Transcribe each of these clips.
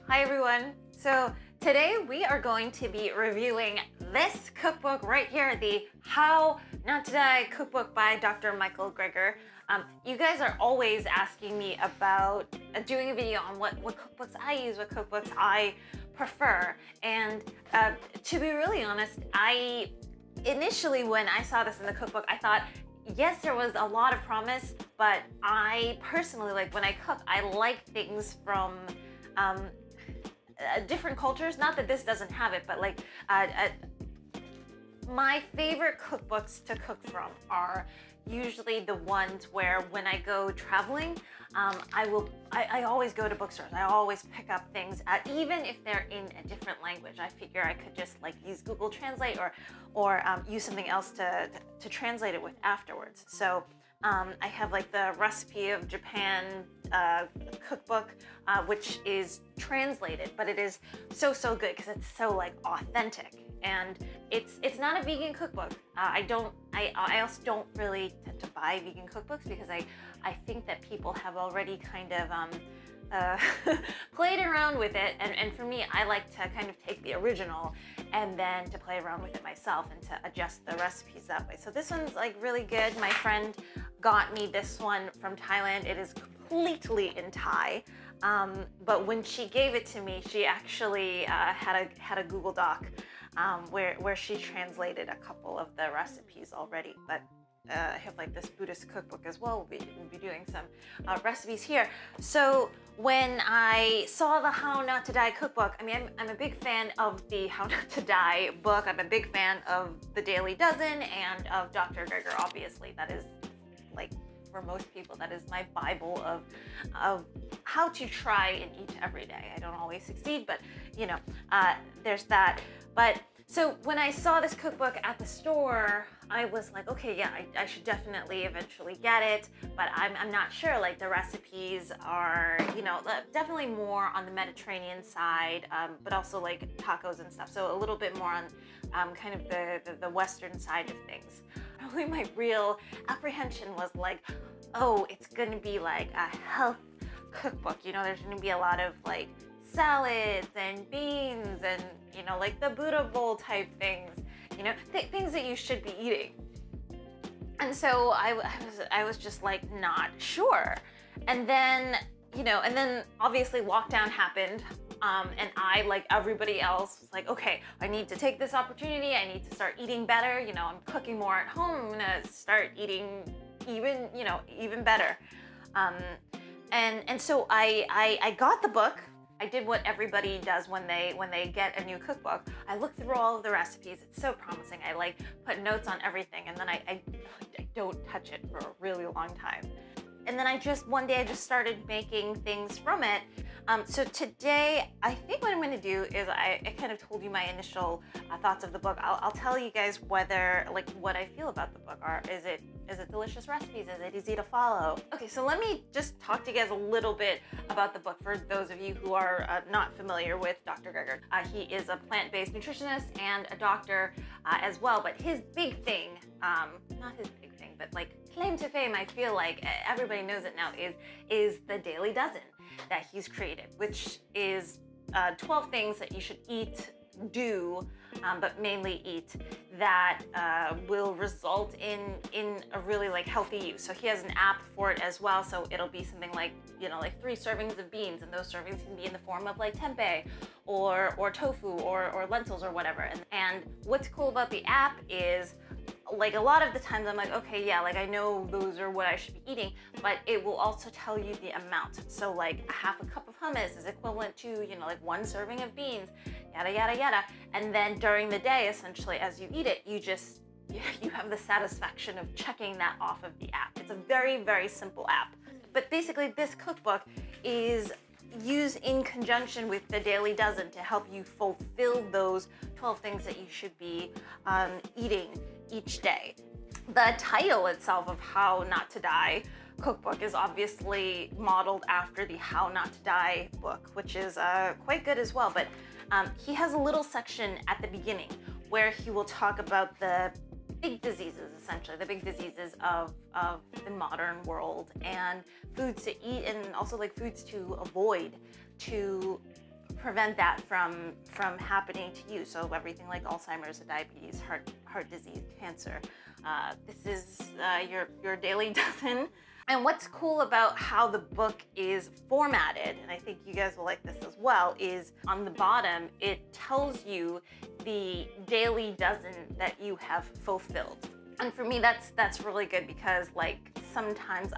Hi everyone. So today we are going to be reviewing this cookbook right here, the How Not To Die Cookbook by Dr. Michael Greger. You guys are always asking me about doing a video on what cookbooks I use, what cookbooks I prefer. And to be really honest, initially when I saw this in the cookbook, I thought, yes, there was a lot of promise, but I personally, like when I cook, I like things from different cultures. Not that this doesn't have it, but like my favorite cookbooks to cook from are usually the ones where when I go traveling, I always go to bookstores. I always pick up things, even if they're in a different language. I figure I could just like use Google Translate or use something else to translate it with afterwards. So I have like the Recipe of Japan cookbook, which is translated, but it is so good because it's so like authentic. And it's not a vegan cookbook. I also don't really tend to buy vegan cookbooks because I think that people have already kind of played around with it, and for me, I like to kind of take the original and then to play around with it myself and to adjust the recipes that way. So this one's like really good. My friend got me this one from Thailand. It is completely in Thai, but when she gave it to me, she actually had a Google Doc where she translated a couple of the recipes already. But I have like this Buddhist cookbook as well. We'll be doing some recipes here. So when I saw the How Not To Die cookbook, I mean, I'm a big fan of the How Not To Die book. I'm a big fan of the Daily Dozen and of Dr. Greger, obviously. That is like, for most people, that is my Bible of how to try and eat every day. I don't always succeed, but you know, there's that. But so when I saw this cookbook at the store, I was like, okay, yeah, I should definitely eventually get it, but I'm not sure. Like the recipes are, you know, definitely more on the Mediterranean side, but also like tacos and stuff. So a little bit more on kind of the Western side of things. Probably my real apprehension was like, oh, it's gonna be like a health cookbook. You know, there's gonna be a lot of like salads and beans and, you know, like the Buddha bowl type things, you know, things that you should be eating. And so I was just like not sure. And then, you know, and then obviously lockdown happened. And I, like everybody else, was like, okay, I need to take this opportunity. I need to start eating better. You know, I'm cooking more at home. I'm gonna start eating even better. And so I got the book. I did what everybody does when they get a new cookbook. I look through all of the recipes. It's so promising. I like put notes on everything, and then I don't touch it for a really long time. And then one day I just started making things from it. So today, I think what I'm gonna do is I kind of told you my initial thoughts of the book. I'll tell you guys whether, like, what I feel about the book. Is it delicious recipes? Is it easy to follow? Okay, so let me just talk to you guys a little bit about the book for those of you who are not familiar with Dr. Greger. He is a plant-based nutritionist and a doctor as well, but his big thing, not his big thing, but like claim to fame, I feel like everybody knows it now, is the Daily Dozen that he's created, which is 12 things that you should but mainly eat, that will result in a really like healthy use. So he has an app for it as well. So it'll be something like, you know, like 3 servings of beans, and those servings can be in the form of like tempeh or tofu or lentils or whatever. And what's cool about the app is, like, a lot of the times I'm like, okay, yeah, like I know those are what I should be eating, but it will also tell you the amount. So like a half a cup of hummus is equivalent to, you know, like 1 serving of beans, yada, yada, yada. And then during the day, essentially, as you eat it, you have the satisfaction of checking that off of the app. It's a very simple app. But basically this cookbook is used in conjunction with the Daily Dozen to help you fulfill those 12 things that you should be eating each day. The title itself of How Not To Die Cookbook is obviously modeled after the How Not To Die book, which is quite good as well. But he has a little section at the beginning where he will talk about the big diseases, essentially, the big diseases of the modern world, and foods to eat, and also like foods to avoid to prevent that from happening to you. So everything like Alzheimer's, diabetes, heart disease, cancer. This is your daily dozen. And what's cool about how the book is formatted, and I think you guys will like this as well, is on the bottom, it tells you the daily dozen that you have fulfilled. And for me, that's really good because like sometimes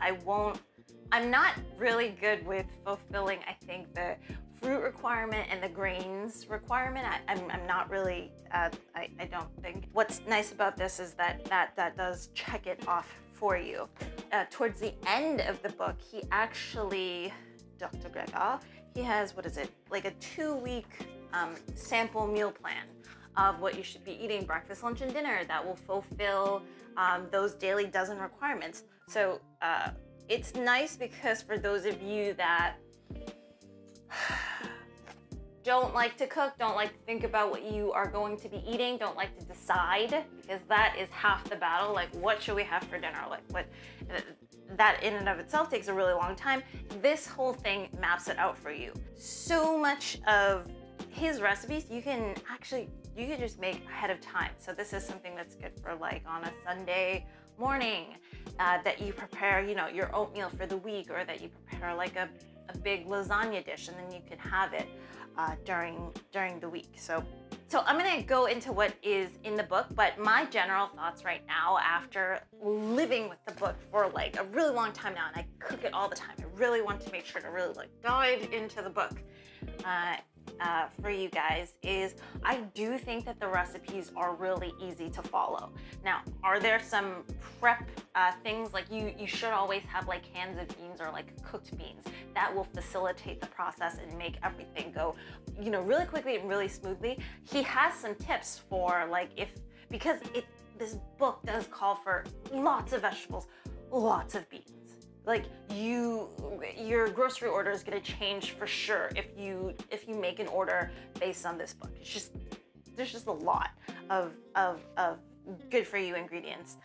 I'm not really good with fulfilling, I think, the fruit requirement and the grains requirement. I'm not really, I don't think. What's nice about this is that does check it off for you. Towards the end of the book, he actually, Dr. Gregor, he has, what is it, like a 2-week sample meal plan of what you should be eating, breakfast, lunch, and dinner, that will fulfill those daily dozen requirements. So it's nice because for those of you that don't like to cook, don't like to think about what you are going to be eating, don't like to decide, because that is half the battle. Like, what should we have for dinner? Like, what, that in and of itself takes a really long time. This whole thing maps it out for you. So much of his recipes you can just make ahead of time. So this is something that's good for like on a Sunday morning, that you prepare, you know, your oatmeal for the week, or that you prepare like a big lasagna dish, and then you can have it during the week. So I'm gonna go into what is in the book, but my general thoughts right now, after living with the book for like a really long time now, and I cook it all the time, I really want to make sure to really like dive into the book for you guys, is I do think that the recipes are really easy to follow. Now, are there some prep things, like you should always have like cans of beans or like cooked beans that will facilitate the process and make everything go, you know, really quickly and really smoothly. He has some tips for like, because this book does call for lots of vegetables, lots of beans. Like your grocery order is gonna change for sure if you make an order based on this book. There's just a lot of good for you ingredients.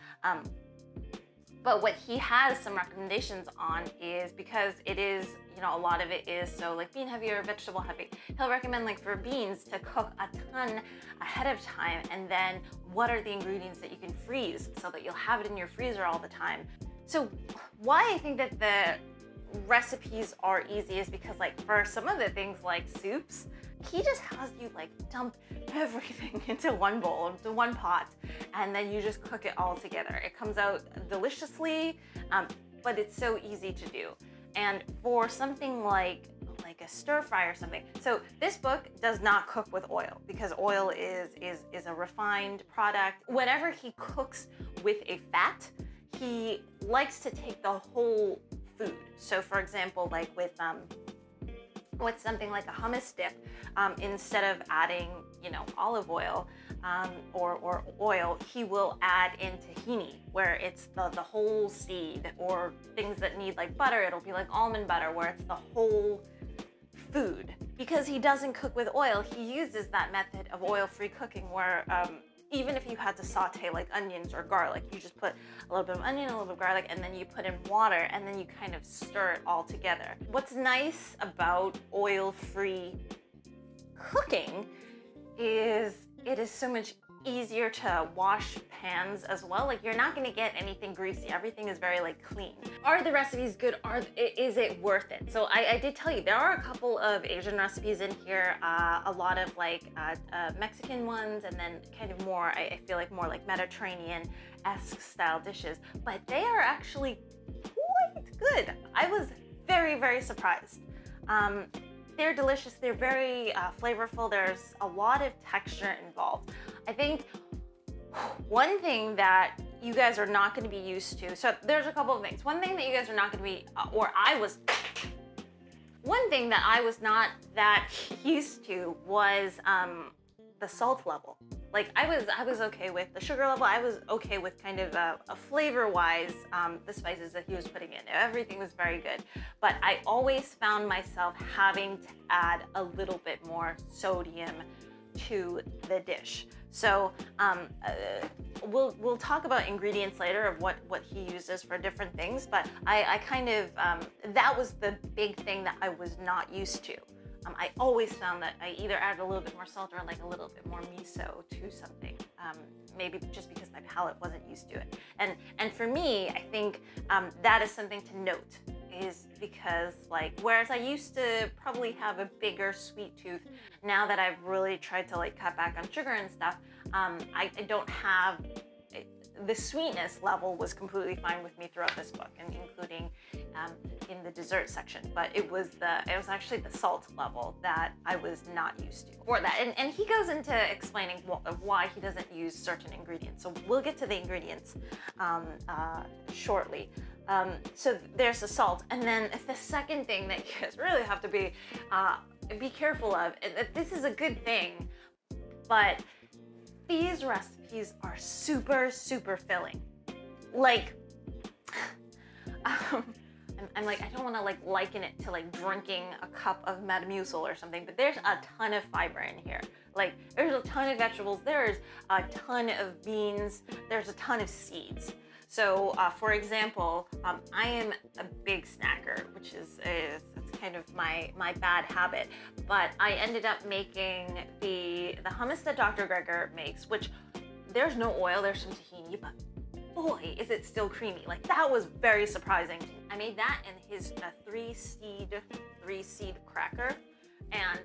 But what he has some recommendations on is, because it is, you know, a lot of it is so like bean heavy or vegetable heavy, he'll recommend like for beans to cook a ton ahead of time, and then what are the ingredients that you can freeze so that you'll have it in your freezer all the time. So why I think that the recipes are easy is because like for some of the things like soups, he just has you like dump everything into one bowl, into one pot, and then you just cook it all together. It comes out deliciously, but it's so easy to do. And for something like a stir fry or something, so this book does not cook with oil, because oil is a refined product. Whenever he cooks with a fat, he likes to take the whole food. So for example, like with something like a hummus dip, instead of adding, you know, olive oil or oil, he will add in tahini, where it's the whole seed, or things that need like butter, it'll be like almond butter, where it's the whole food. Because he doesn't cook with oil, he uses that method of oil-free cooking, where even if you had to saute like onions or garlic, you just put a little bit of onion, a little bit of garlic, and then you put in water, and then you kind of stir it all together. What's nice about oil-free cooking is it is so much easier to wash pans as well. Like, you're not gonna get anything greasy. Everything is very like clean. Are the recipes good? Is it worth it? So I did tell you, there are a couple of Asian recipes in here, a lot of like Mexican ones, and then kind of more, I feel like more like Mediterranean-esque style dishes, but they are actually quite good. I was very, very surprised. They're delicious, they're very flavorful, there's a lot of texture involved. I think one thing that you guys are not gonna be used to, so there's a couple of things. One thing that you guys are not gonna be, one thing that I was not that used to was the salt level. Like I was okay with the sugar level. I was okay with kind of a flavor-wise, the spices that he was putting in. Everything was very good. But I always found myself having to add a little bit more sodium to the dish. So we'll talk about ingredients later of what he uses for different things, but I kind of, that was the big thing that I was not used to. I always found that I either added a little bit more salt or like a little bit more miso to something, maybe just because my palate wasn't used to it. And for me, I think that is something to note, is because like, whereas I used to probably have a bigger sweet tooth, now that I've really tried to like cut back on sugar and stuff, I don't have, the sweetness level was completely fine with me throughout this book, and including in the dessert section, but it was actually the salt level that I was not used to for that. And he goes into explaining why he doesn't use certain ingredients. So we'll get to the ingredients shortly. So there's the salt, and then the second thing that you guys really have to be careful of, this is a good thing, but these recipes are super, super filling. Like, I'm like, I don't want to like liken it to like drinking a cup of Metamucil or something, but there's a ton of fiber in here. Like, there's a ton of vegetables, there's a ton of beans, there's a ton of seeds. So, for example, I am a big snacker, which is that's kind of my bad habit. But I ended up making the hummus that Dr. Greger makes, which there's no oil, there's some tahini, but boy, is it still creamy. Like, that was very surprising. I made that in his three seed cracker. And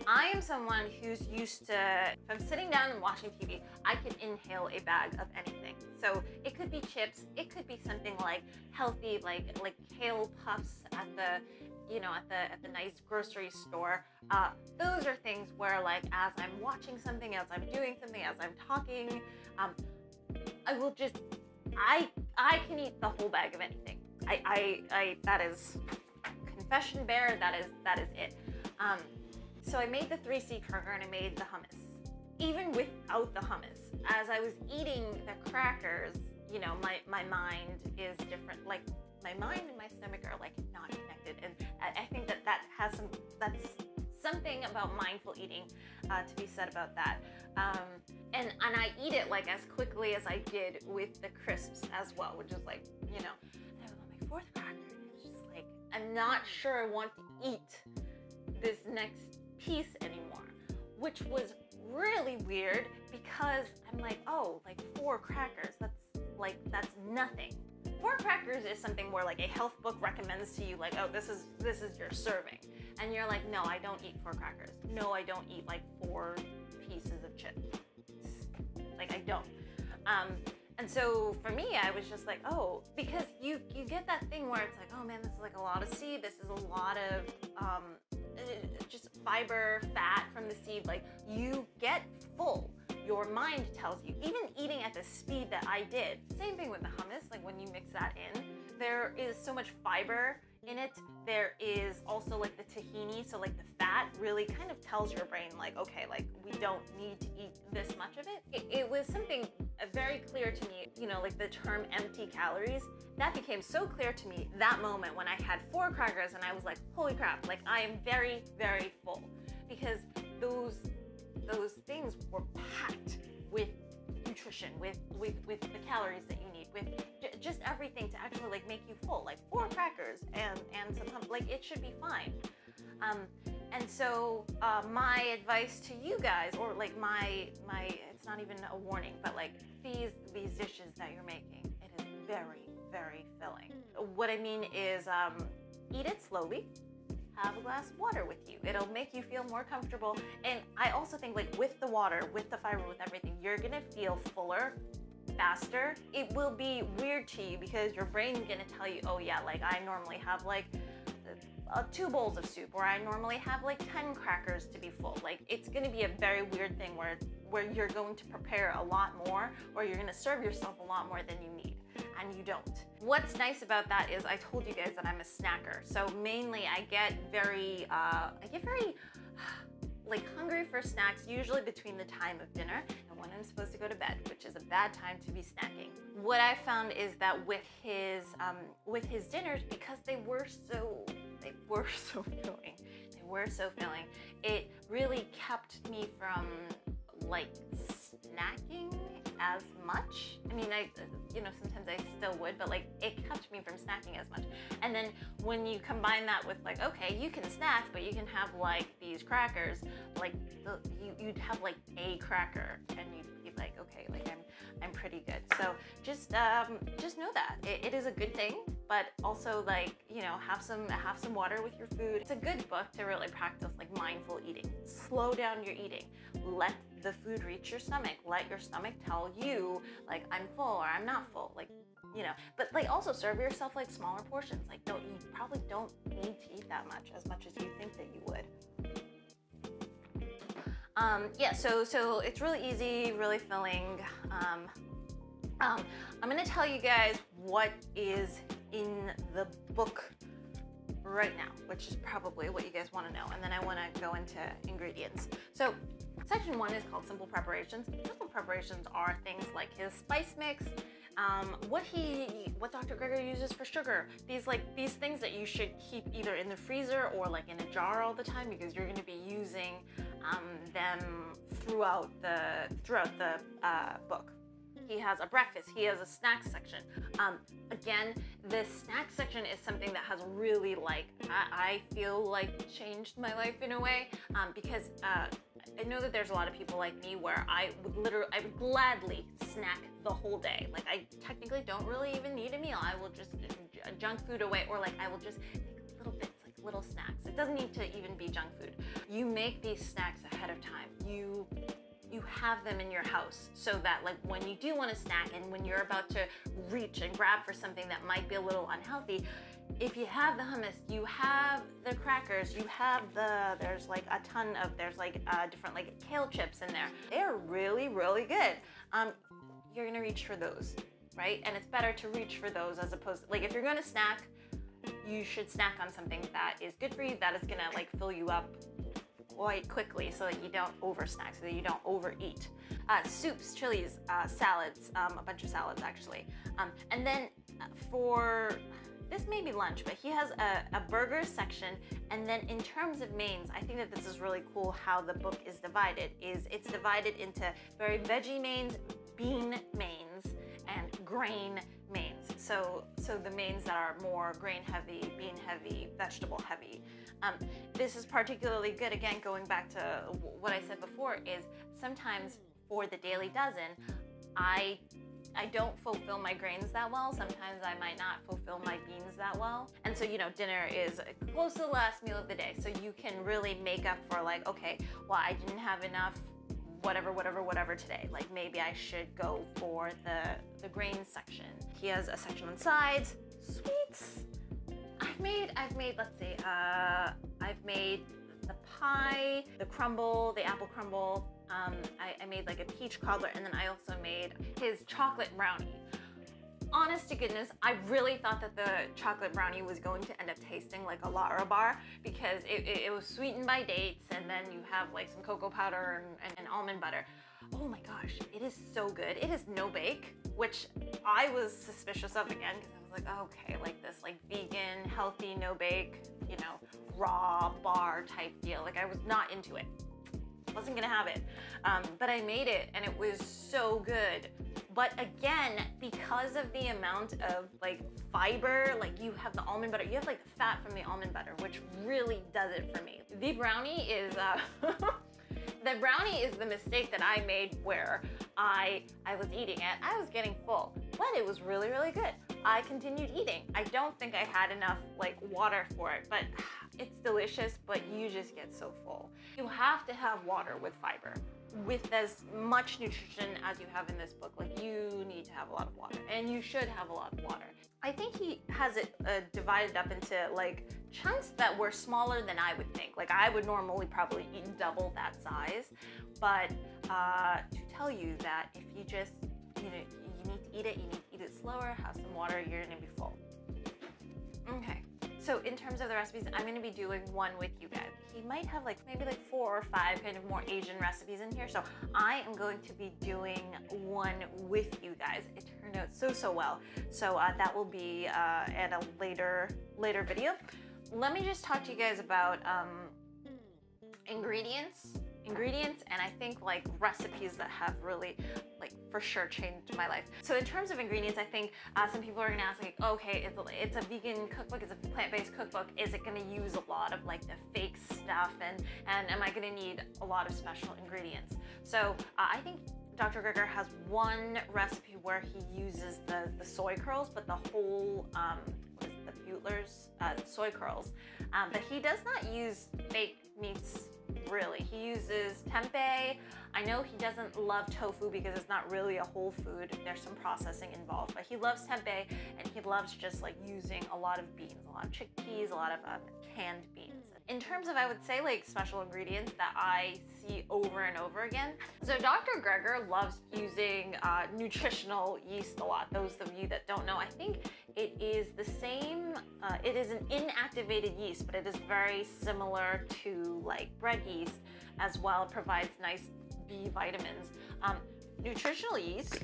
I am someone who's used to, if I'm sitting down and watching TV, I can inhale a bag of anything. So it could be chips, it could be something like healthy, like kale puffs at the nice grocery store. Those are things where, like, as I'm watching something, as I'm doing something, as I'm talking, I will just, I can eat the whole bag of anything. That is confession bear. That is it. So I made the 3C cracker and I made the hummus. Even without the hummus, as I was eating the crackers, you know, my mind is different. Like, my mind and my stomach are like not connected, and I think that's something about mindful eating to be said about that. And I eat it like as quickly as I did with the crisps as well, which is like, you know, I was on my fourth cracker, and it's just like, I'm not sure I want to eat this next piece anymore, which was really weird, because I'm like, oh, like 4 crackers, that's nothing. 4 crackers is something where like a health book recommends to you, like, oh, this is your serving, and you're like, no, I don't eat 4 crackers. No, I don't eat like 4 pieces of chips. Like, I don't. And so for me, I was just like, oh, because you get that thing where it's like, oh man, this is like a lot of seed. This is a lot of just fiber, fat from the seed. Like, you get full. Your mind tells you, even eating at the speed that I did. Same thing with the hummus, like when you mix that in, there is so much fiber in it. There is also like the tahini, so like the fat really kind of tells your brain like, okay, like we don't need to eat this much of it. It was something very clear to me, you know, like the term empty calories, that became so clear to me that moment when I had 4 crackers and I was like, holy crap, like I am very, very full, because those things were packed with nutrition, with the calories that you need, with just everything to actually like make you full. Like 4 crackers and some, like, it should be fine. And so my advice to you guys, or like my it's not even a warning, but like these dishes that you're making, it is very, very filling. What I mean is eat it slowly. Have a glass of water with you. It'll make you feel more comfortable. And I also think, like, with the water, with the fiber, with everything, you're gonna feel fuller faster. It will be weird to you because your brain's gonna tell you, oh yeah, like I normally have like 2 bowls of soup, or I normally have like 10 crackers to be full. Like, it's gonna be a very weird thing where you're going to prepare a lot more, or you're gonna serve yourself a lot more than you need, and you don't. What's nice about that is I told you guys that I'm a snacker. So mainly I get very like hungry for snacks, usually between the time of dinner and when I'm supposed to go to bed, which is a bad time to be snacking. What I found is that with his dinners, because they were so filling, it really kept me from like snacking as much. I mean, sometimes I still would, but like it kept me from snacking as much. And then when you combine that with like, okay, you can snack, but you can have like these crackers, like you'd have like a cracker, and you'd be like, okay, like I'm pretty good. So just know that it is a good thing, but also like, have some water with your food. It's a good book to really practice like mindful eating. Slow down your eating. Let the food reach your stomach. Let your stomach tell you like, I'm full or I'm not full. Like, but like also serve yourself like smaller portions. Like you probably don't need to eat that much as you think that you would. Yeah, so it's really easy, really filling. I'm gonna tell you guys what is in the book right now, which is probably what you guys want to know, and then I want to go into ingredients. So section 1 is called simple preparations. Simple preparations are things like his spice mix, what Dr. Greger uses for sugar, these things that you should keep either in the freezer or like in a jar all the time, because you're going to be using them throughout the book. He has a breakfast, he has a snack section. Again, the snack section is something that has really I feel like changed my life in a way, because I know that there's a lot of people like me where I would gladly snack the whole day. Like I technically don't really even need a meal. I will just junk food away, or like I will just take little bits, like little snacks. It doesn't need to even be junk food. You make these snacks ahead of time. You have them in your house so that like when you do want to snack and when you're about to reach and grab for something that might be a little unhealthy, if you have the hummus, you have the crackers, you have there's like a ton of, there's like different like kale chips in there. They're really, really good. You're gonna reach for those, right? And it's better to reach for those as opposed to, like, if you're gonna snack, you should snack on something that is good for you, that is gonna like fill you up quite quickly so that you don't over snack, so that you don't overeat. Soups, chilies, salads, a bunch of salads actually. And then for, this may be lunch, but he has a burger section. And then in terms of mains, I think that this is really cool how the book is divided. It's divided into very veggie mains, bean mains, and grain mains. So the mains that are more grain heavy, bean heavy, vegetable heavy. This is particularly good, again, going back to what I said before, is sometimes for the daily dozen, I don't fulfill my grains that well. Sometimes I might not fulfill my beans that well. And so, dinner is close to the last meal of the day. So you can really make up for like, okay, well, I didn't have enough whatever today. Like maybe I should go for the grain section. He has a section on sides, sweets. I've made, let's see, I've made the pie, the crumble, the apple crumble. I made like a peach cobbler, and then I also made his chocolate brownie. Honest to goodness, I really thought that the chocolate brownie was going to end up tasting like a Lara bar, because it was sweetened by dates, and then you have like some cocoa powder and almond butter. Oh my gosh, it is so good. It is no bake, which I was suspicious of again, because I was like, oh, okay, like this like vegan, healthy, no bake, raw bar type deal. Like I was not into it. Wasn't gonna have it, but I made it and it was so good. But again, because of the amount of like fiber, like you have the almond butter, you have like the fat from the almond butter, which really does it for me. The brownie is the mistake that I made, where I was eating it, I was getting full, but it was really, really good. I continued eating. I don't think I had enough like water for it, but it's delicious, but you just get so full. You have to have water with fiber. With as much nutrition as you have in this book, like you need to have a lot of water, and you should have a lot of water. I think he has it divided up into like chunks that were smaller than I would think. Like I would normally probably eat double that size, but to tell you that if you just, you need to eat it, you need to eat it slower, have some water, you're gonna be full. Okay. So in terms of the recipes, I'm going to be doing one with you guys. He might have like maybe like 4 or 5 kind of more Asian recipes in here. So I am going to be doing one with you guys. It turned out so well. So that will be at a later video. Let me just talk to you guys about ingredients ingredients and I think like recipes that have really like for sure changed my life. So in terms of ingredients, I think some people are gonna ask like, okay, it's a vegan cookbook, it's a plant-based cookbook, is it gonna use a lot of like the fake stuff and am I gonna need a lot of special ingredients? So I think Dr. Greger has one recipe where he uses the soy curls, but the whole, what is it, the Butler's soy curls. But he does not use fake meats, really. He uses tempeh. I know he doesn't love tofu because it's not really a whole food. There's some processing involved, but he loves tempeh and he loves just like using a lot of beans, a lot of chickpeas, a lot of canned beans. In terms of, I would say, like special ingredients that I see over and over again. So Dr. Greger loves using nutritional yeast a lot. Those of you that don't know, I think it is the same, it is an inactivated yeast, but it is very similar to like bread yeast as well. It provides nice B vitamins. Nutritional yeast,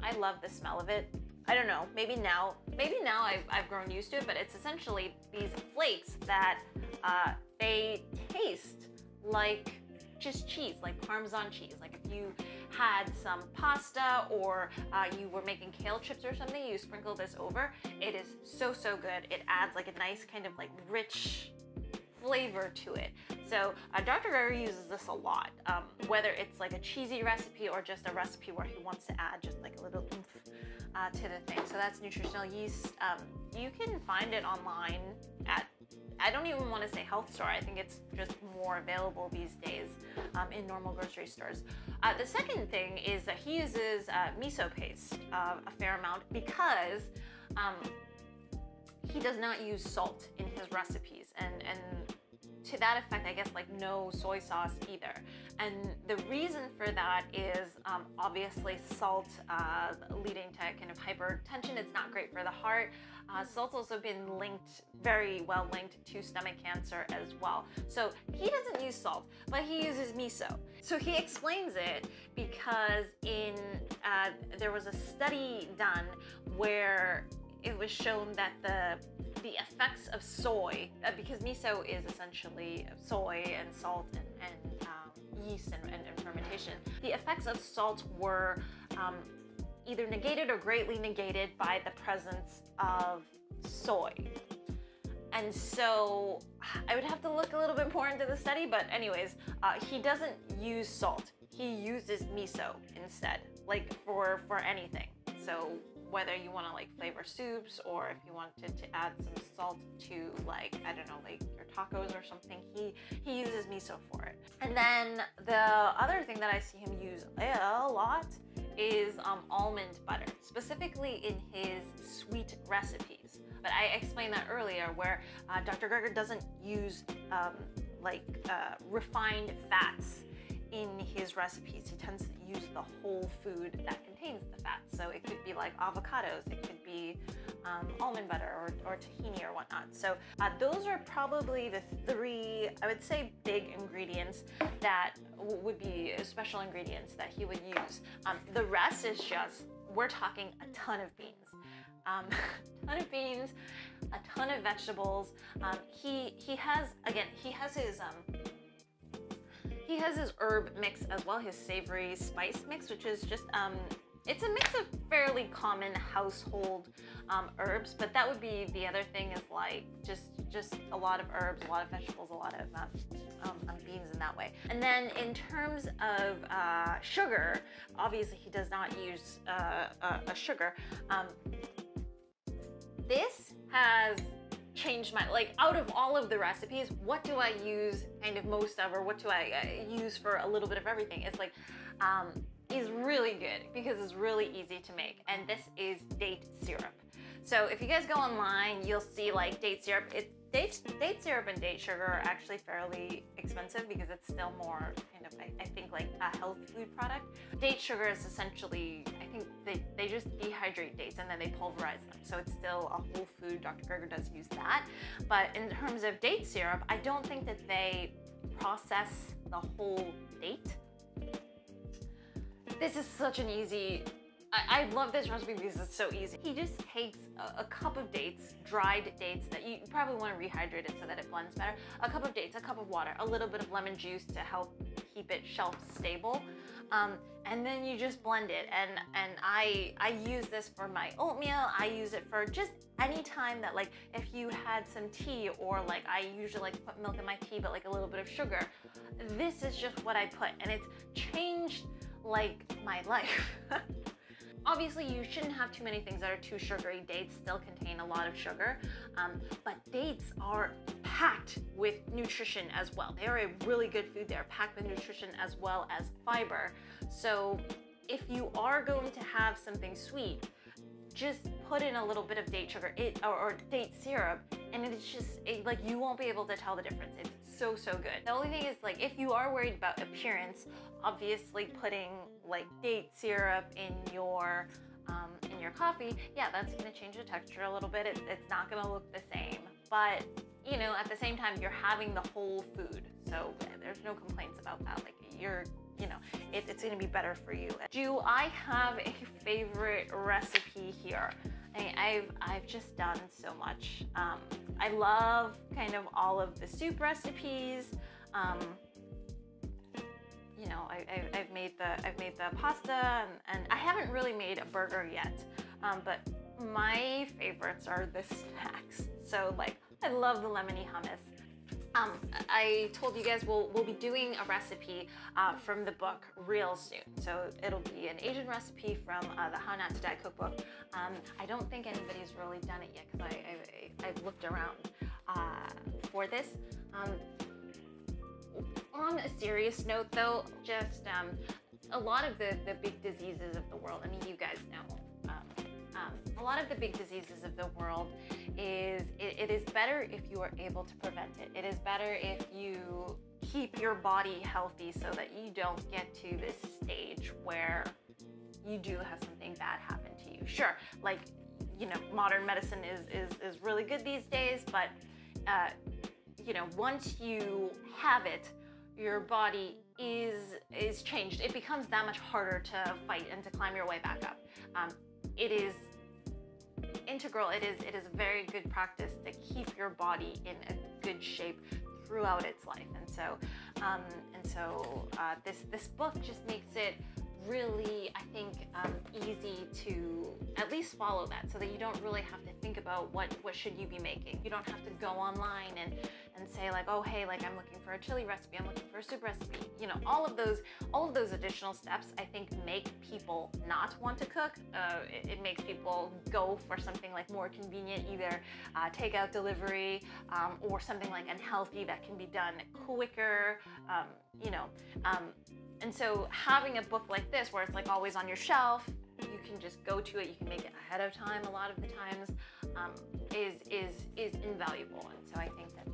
I love the smell of it. I don't know, maybe now I've grown used to it, but it's essentially these flakes that they taste like just cheese, like Parmesan cheese. Like if you had some pasta or you were making kale chips or something, you sprinkle this over. It is so, so good. It adds like a nice kind of like rich flavor to it. So Dr. Greger uses this a lot, whether it's like a cheesy recipe or just a recipe where he wants to add just like a little oomph to the thing. So that's nutritional yeast. You can find it online at, I don't even want to say health store. I think it's just more available these days in normal grocery stores. The second thing is that he uses miso paste a fair amount because he does not use salt in his recipes, and to that effect, I guess like no soy sauce either. And the reason for that is obviously salt leading to kind of hypertension. It's not great for the heart. Salt's also been linked, very well linked to stomach cancer as well. So he doesn't use salt, but he uses miso. So he explains it because there was a study done where it was shown that the effects of soy, because miso is essentially soy and salt and yeast and fermentation, the effects of salt were either negated or greatly negated by the presence of soy. And so I would have to look a little bit more into the study, but anyways, he doesn't use salt. He uses miso instead, like for anything. So whether you want to like flavor soups or if you wanted to add some salt to like, I don't know, like your tacos or something, he uses miso for it. And then the other thing that I see him use a lot is almond butter, specifically in his sweet recipes. But I explained that earlier where Dr. Greger doesn't use refined fats in his recipes. He tends to use the whole food that contains the fats. So it could be like avocados, it could be almond butter or tahini or whatnot. So those are probably the three, I would say, big ingredients that would be special ingredients that he would use. The rest is just, we're talking a ton of beans. A ton of beans, a ton of vegetables. He has his herb mix as well, his savory spice mix, which is just, it's a mix of fairly common household herbs, but that would be the other thing is like just a lot of herbs, a lot of vegetables, a lot of beans in that way. And then in terms of sugar, obviously he does not use a sugar. This has changed my, like, out of all of the recipes, what do I use kind of most of, or what do I use for a little bit of everything? It's like, is really good because it's really easy to make, and this is date syrup. So if you guys go online, you'll see like date syrup. Date syrup and date sugar are actually fairly expensive because it's still more kind of, I think, like a health food product. Date sugar is essentially, I think they just dehydrate dates and then they pulverize them. So it's still a whole food. Dr. Greger does use that. But in terms of date syrup, I don't think that they process the whole date. This is such an easy I love this recipe because it's so easy. He just takes a cup of dates, dried dates that you probably want to rehydrate it so that it blends better. A cup of dates, a cup of water, a little bit of lemon juice to help keep it shelf stable. And then you just blend it. And I use this for my oatmeal. I use it for just any time that, like, if you had some tea, or like I usually like to put milk in my tea, but like a little bit of sugar. This is just what I put, and it's changed like my life. Obviously, you shouldn't have too many things that are too sugary. Dates still contain a lot of sugar, but dates are packed with nutrition as well. They are a really good food. They're packed with nutrition as well as fiber. So if you are going to have something sweet, just put in a little bit of date sugar or date syrup, and it's just like you won't be able to tell the difference. It's so good. The only thing is, like, if you are worried about appearance, obviously putting like date syrup in your coffee, yeah, that's gonna change the texture a little bit. It's not gonna look the same, but you know, at the same time, you're having the whole food, so there's no complaints about that. Like, you know, it's gonna be better for you. Do I have a favorite recipe here? I mean, I've just done so much. I love kind of all of the soup recipes. You know, I've made the pasta, and I haven't really made a burger yet. But my favorites are the snacks. So like, I love the lemony hummus. I told you guys we'll be doing a recipe from the book real soon. So it'll be an Asian recipe from the How Not To Die Cookbook. I don't think anybody's really done it yet because I've looked around for this. On a serious note though, just a lot of the big diseases of the world, I mean, you guys know, a lot of the big diseases of the world it is better if you are able to prevent it. It is better if you keep your body healthy so that you don't get to this stage where you do have something bad happen to you. Sure, like, you know, modern medicine is really good these days, but you know, once you have it, your body is changed. It becomes that much harder to fight and to climb your way back up. It is integral. It is a very good practice to keep your body in a good shape throughout its life. And so this book just makes it really, I think, easy to at least follow that, so that you don't really have to think about what should you be making. You don't have to go online and say like, oh hey, like I'm looking for a chili recipe, I'm looking for a soup recipe. You know, all of those additional steps, I think, make people not want to cook. It makes people go for something like more convenient, either takeout delivery or something like unhealthy that can be done quicker. You know. And so having a book like this, where it's like always on your shelf, you can just go to it, you can make it ahead of time a lot of the times, is invaluable. And so I think that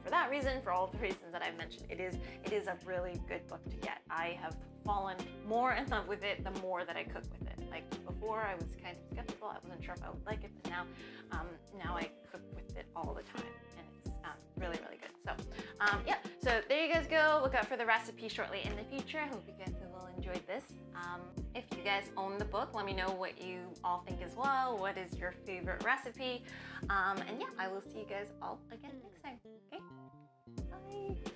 for that reason, for all the reasons that I've mentioned, it is a really good book to get. I have fallen more in love with it the more that I cook with it. Like before, I was kind of skeptical. I wasn't sure if I would like it, but now I cook with it all the time, and it's really good. So yeah, so there you guys go. Look out for the recipe shortly in the future. I hope you guys will enjoy this. If you guys own the book, let me know what you all think as well. What is your favorite recipe? And yeah, I will see you guys all again next time. Okay, bye.